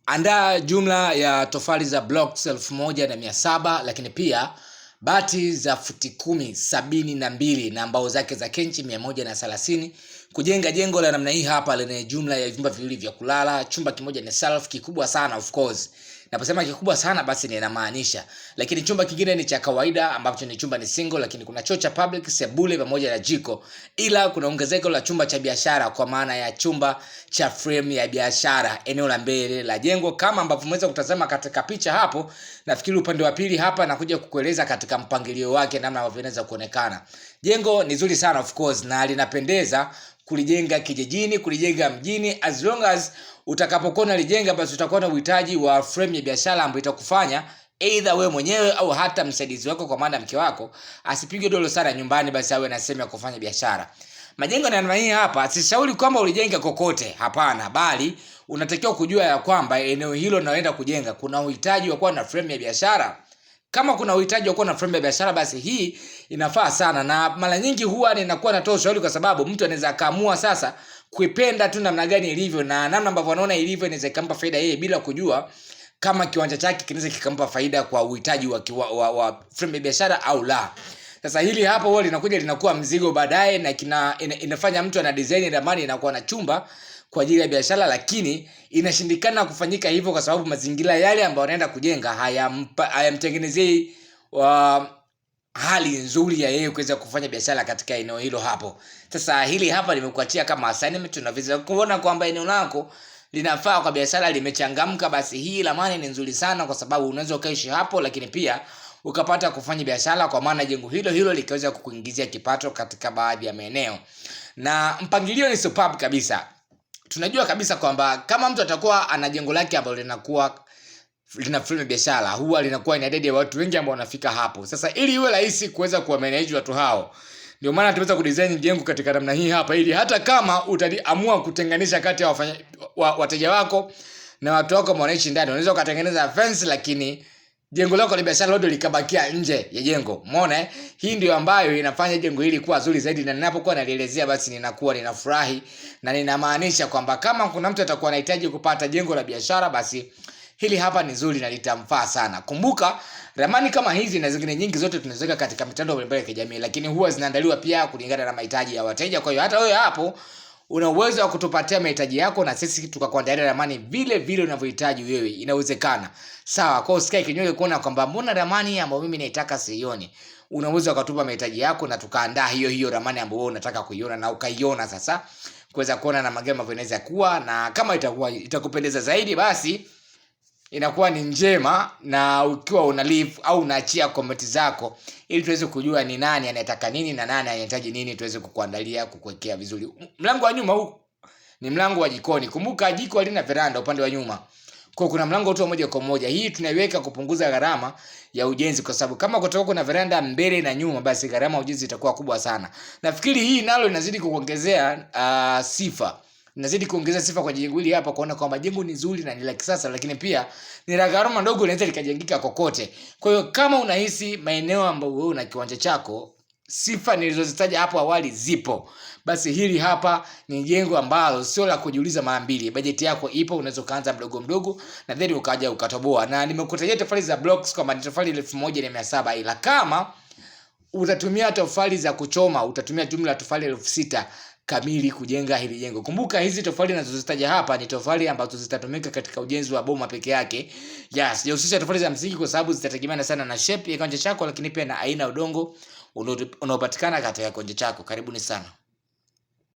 Andaa jumla ya tofali za blocks 1700, lakini pia bati za futi 1072 na mbao zake za kenchi 130 kujenga jengo la namna hii hapa lenye jumla ya vyumba viwili vya kulala, chumba kimoja ni self kikubwa sana of course. Naposema kikubwa sana basi ninamaanisha, lakini chumba kingine ni cha kawaida ambacho ni chumba ni single, lakini kuna choo cha public, sebule pamoja na jiko. Ila kuna ongezeko la chumba cha biashara kwa maana ya chumba cha frame ya biashara eneo la mbele la jengo, kama ambavyo mmeweza kutazama katika picha hapo. Nafikiri upande wa pili hapa nakuja kukueleza katika mpangilio wake namna ambavyo inaweza kuonekana. Jengo ni zuri sana of course na linapendeza kulijenga kijijini, kulijenga mjini. As long as utakapokuwa unalijenga basi utakuwa na uhitaji wa frame ya biashara ambayo itakufanya either wewe mwenyewe au hata msaidizi wako kwa maana mke wako asipige dolo sana nyumbani, basi awe na sehemu ya kufanya biashara. Majengo na namna hii hapa sishauri kwamba ulijenga kokote, hapana, bali unatakiwa kujua ya kwamba eneo hilo unaoenda kujenga kuna uhitaji wa kuwa na frame ya biashara. Kama kuna uhitaji wa kuwa na frame ya biashara basi hii inafaa sana, na mara nyingi huwa ninakuwa natoa ushauri kwa sababu mtu anaweza kaamua sasa kuipenda tu namna gani ilivyo na namna ambavyo anaona ilivyo inaweza kumpa faida yeye bila kujua kama kiwanja chake kinaweza kikampa faida kwa uhitaji wa frame ya biashara au la. Sasa hili hapa huwa linakuja linakuwa mzigo baadaye, na inafanya mtu ana design ramani inakuwa na chumba kwa ajili ya biashara, lakini inashindikana kufanyika hivyo kwa sababu mazingira yale ambayo anaenda kujenga hayamtengenezei hali nzuri ya yeye kuweza kufanya biashara katika eneo hilo hapo. Sasa hili hapa nimekuachia kama assignment, unaweza kuona kwamba eneo lako linafaa kwa biashara, limechangamka, basi hii ramani ni nzuri sana kwa sababu unaweza ukaishi hapo, lakini pia ukapata kufanya biashara kwa maana jengo hilo hilo likaweza kukuingizia kipato katika baadhi ya maeneo. Na mpangilio ni superb kabisa. Tunajua kabisa kwamba kama mtu atakuwa ana jengo lake ambalo lina frame biashara, huwa linakuwa ina idadi ya watu wengi ambao wanafika hapo. Sasa ili iwe rahisi kuweza kuwa manage watu hao, ndio maana tumeweza kudesign jengo katika namna hii hapa, ili hata kama utaamua kutenganisha kati ya wateja wako na watu wako wanaishi ndani, unaweza ukatengeneza fence, lakini jengo lako la biashara lote likabakia nje ya jengo. Umeona hii ndio ambayo inafanya jengo hili kuwa zuri zaidi, na ninapokuwa nalielezea basi ninakuwa ninafurahi na ninamaanisha kwamba kama kuna mtu atakuwa anahitaji kupata jengo la biashara basi hili hapa ni zuri na litamfaa sana. Kumbuka ramani kama hizi na zingine nyingi zote tunazoweka katika mitandao mbalimbali ya kijamii, lakini huwa zinaandaliwa pia kulingana na mahitaji ya wateja. Kwa hiyo hata wewe hapo una uwezo wa kutupatia mahitaji yako na sisi tukakuandalia ramani vile vile unavyohitaji wewe. Inawezekana. Sawa, kwa usikae kinyonge kuona kwamba mbona ramani ambayo mimi naitaka sioni. Una uwezo ukatupa mahitaji yako na tukaandaa hiyo ramani ambayo wewe unataka kuiona na ukaiona sasa, kuweza kuona na magema ambavyo inaweza kuwa, na kama itakupendeza zaidi basi inakuwa ni njema, na ukiwa una leave au unaachia comment zako ili tuweze kujua ni nani anataka nini na nani anahitaji nini, tuweze kukuandalia kukuwekea vizuri. Mlango wa nyuma huu ni mlango wa jikoni. Kumbuka jiko halina veranda upande wa nyuma, kwa kuna mlango tu moja kwa moja. Hii tunaiweka kupunguza gharama ya ujenzi, kwa sababu kama kutakuwa kuna veranda mbele na nyuma basi gharama ya ujenzi itakuwa kubwa sana. Nafikiri hii nalo inazidi kuongezea sifa. Nazidi kuongeza sifa kwa jengo hili hapa, kuona kwamba jengo ni zuri na ni la kisasa, lakini pia ni la gharama ndogo, linaweza likajengika kokote. Kwa hiyo kama unahisi maeneo ambayo wewe una kiwanja chako sifa nilizozitaja hapo awali zipo, basi hili hapa ni jengo ambalo sio la kujiuliza mara mbili. Bajeti yako ipo, unaweza kaanza mdogo mdogo na then ukaja ukatoboa. Na nimekutajia tofali za blocks kama tofali 1700, ila kama utatumia tofali za kuchoma utatumia jumla tofali 6000 kamili kujenga hili jengo. Kumbuka hizi tofali ninazozitaja hapa ni tofali ambazo zitatumika katika ujenzi wa boma peke yake. Yes, sijahusisha tofali za msingi kwa sababu zitategemeana sana na shape ya kiwanja chako, lakini pia na aina udongo unaopatikana katika kiwanja chako. Karibuni sana.